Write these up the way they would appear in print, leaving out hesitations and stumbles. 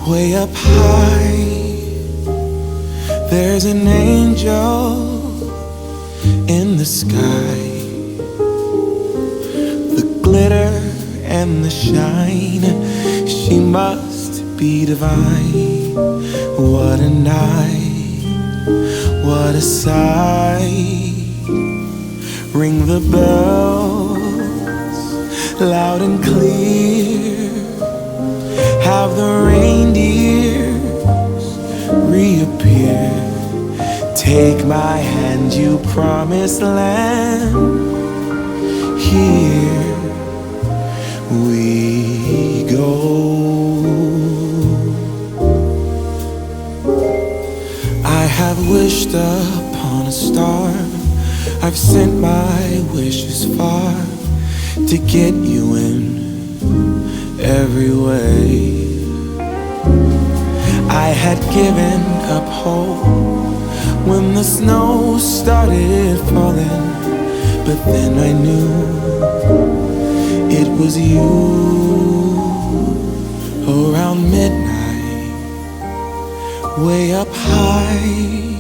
Way up high, there's an angel in the sky. The glitter and the shine, she must be divine. What a night, what a sight. Ring the bells loud and clear. Have the reindeers reappear. Take my hand, you promised land. Here we go. I have wished upon a star. I've sent my wishes far to get you in every way. I had given up hope when the snow started falling, but then I knew it was you. Around midnight, way up high,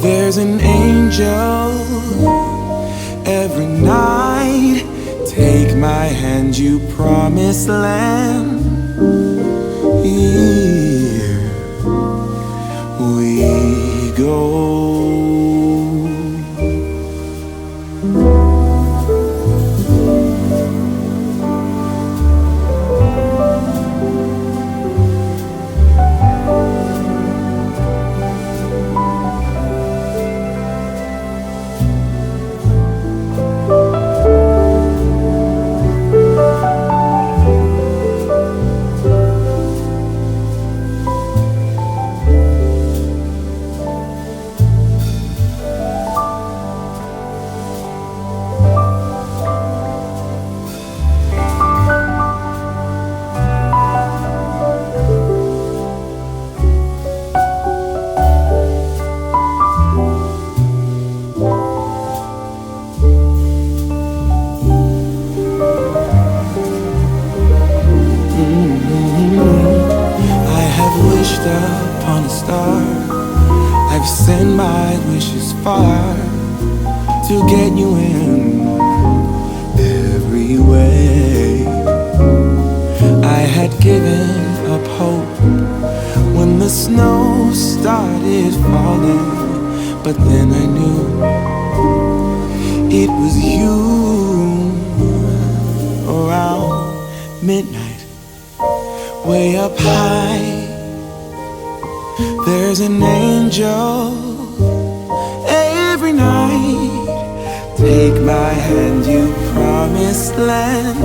there's an angel every night. Take my hand, you promised land. Here we go. Upon a star, I've sent my wishes far to get you in every way. I had given up hope when the snow started falling, but then I knew it was you. Around midnight, way up high, there's an angel every night. Take my hand, you promised land.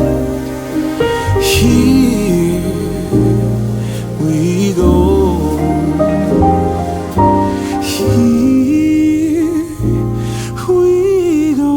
Here we go. Here we go.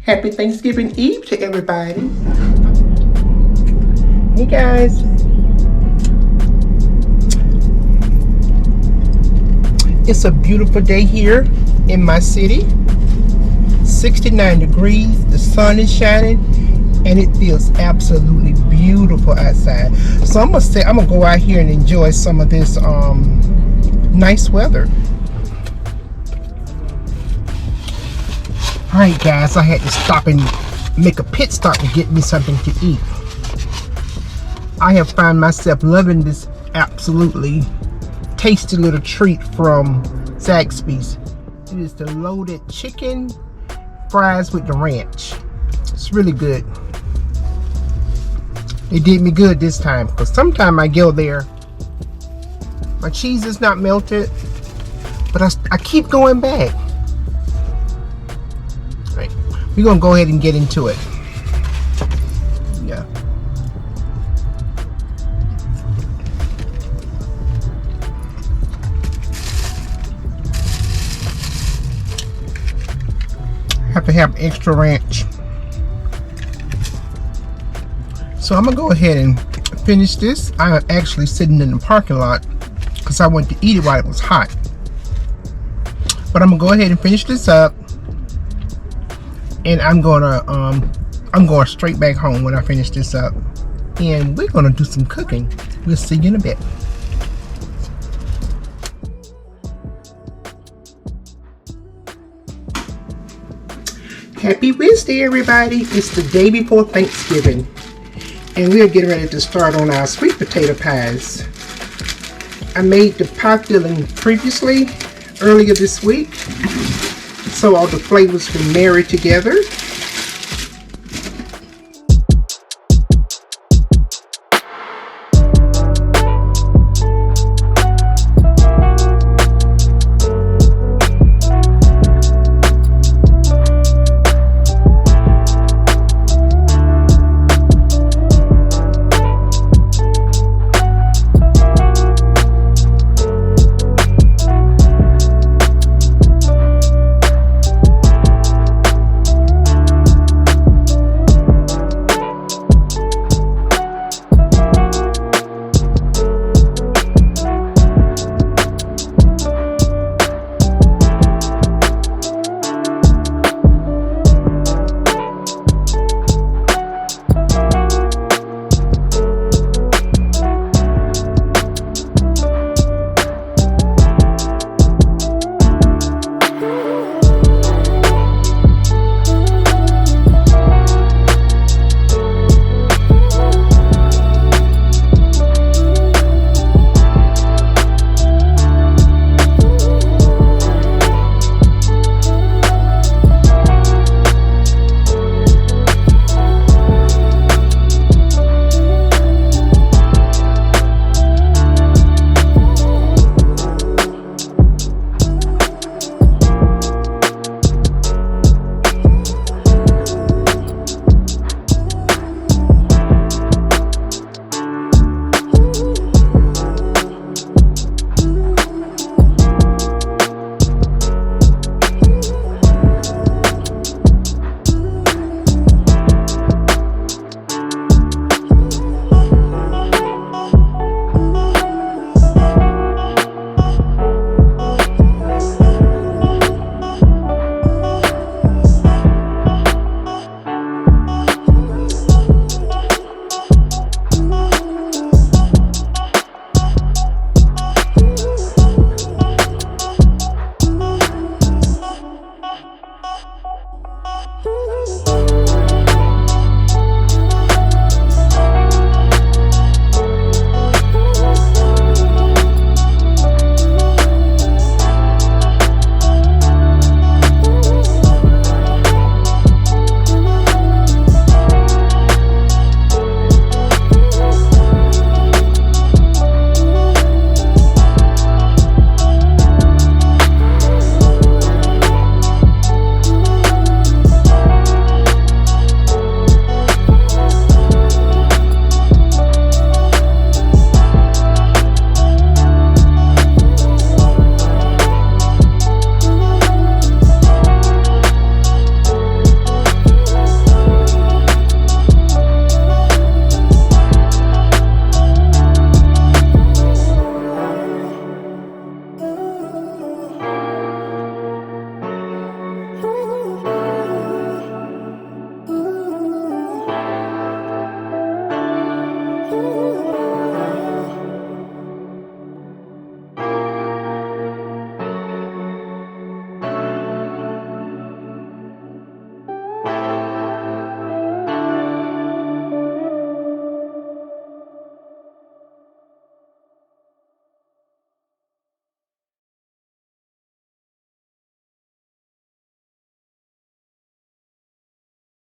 Happy Thanksgiving Eve to everybody. Hey guys. It's a beautiful day here in my city. 69 degrees, the sun is shining, and it feels absolutely beautiful outside. So I'm gonna go out here and enjoy some of this nice weather. Alright guys, I had to stop and make a pit stop to get me something to eat. I have found myself loving this absolutely tasty little treat from Zaxby's. It is the loaded chicken fries with the ranch. It's really good. They did me good this time, because sometimes I go there, my cheese is not melted, but I keep going back. Right, we're gonna go ahead and get into it. Yeah. Have to have extra ranch. So I'm gonna go ahead and finish this. I'm actually sitting in the parking lot because I wanted to eat it while it was hot. But I'm gonna go ahead and finish this up, and I'm going straight back home when I finish this up, and we're gonna do some cooking. We'll see you in a bit. Happy Wednesday, everybody. It's the day before Thanksgiving, and we are getting ready to start on our sweet potato pies. I made the pie filling previously, earlier this week, so all the flavors can marry together.